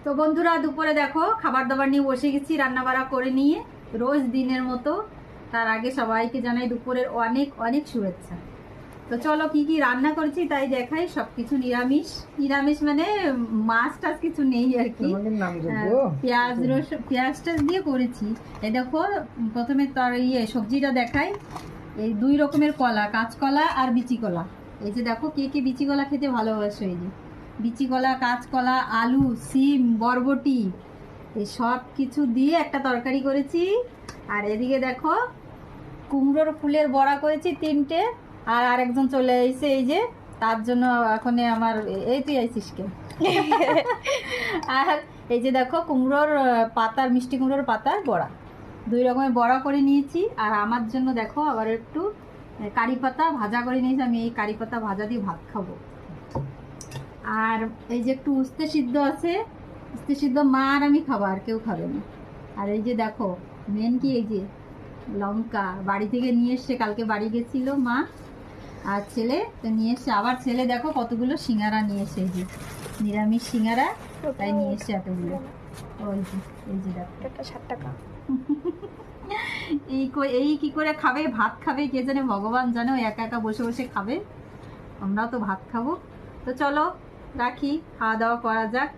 তো বন্ধুরা দুপুরে দেখো খাবার দাবার নিয়ে বসে গেছি, রান্না বাড়া করে নিয়ে রোজ দিনের মতো। তার আগে সবাইকে জানাই দুপুরের অনেক অনেক শুভেচ্ছা। তো চলো কি কি রান্না করেছি তাই দেখাই। সবকিছু নিরামিষ, নিরামিষ মানে মাছ টাছ কিছু নেই আর কি। পেঁয়াজ রসুন পেঁয়াজ টাছ দিয়ে করেছি। এই দেখো প্রথমে তার সবজিটা দেখাই। এই 2 রকমের কলা, কাঁচকলা আর বিচি কলা। এই যে দেখো কে কে বিচি কলা খেতে ভালোবাসো। এই যে বিচি কলা, কাঁচকলা, আলু, সিম, বরবটি এই সব কিছু দিয়ে একটা তরকারি করেছি। আর এদিকে দেখো কুমড়োর ফুলের বড়া করেছি 3টে। আর আরেকজন চলে এসেছে, এই যে তার জন্য এখন আমার এই তুই আইছিস কে। আর এই যে দেখো কুমড়োর পাতার, মিষ্টি কুমড়োর পাতার বড়া, 2 রকমের বড়া করে নিয়েছি। আর আমার জন্য দেখো আবার একটু কারি পাতা ভাজা করে নিয়েছি। আমি এই কারি পাতা ভাজা দিয়ে ভাত খাবো। আর এই যে একটু উস্তে সিদ্ধ আছে, উস্তে সিদ্ধ মা আর আমি খাবো, আর কেউ খাবে না। আর এই যে দেখো মেন কি, এই যে লঙ্কা বাড়ি থেকে নিয়ে এসছে, কালকে বাড়ি গেছিল মা আর ছেলে, তো নিয়ে এসছে। আবার ছেলে দেখো কতগুলো সিঙ্গারা নিয়ে এসে, এই যে নিরামিষ সিঙ্গারা, তাই নিয়ে এসছে এতগুলো। ওই যে এই যে দেখো 7 টাকা। এই কি করে খাবে, ভাত খাবে কে জানে, ভগবান জানে। একা একা বসে বসে খাবে, আমরাও তো ভাত খাবো। তো চলো রাখি, খাওয়া দাওয়া করা যাক।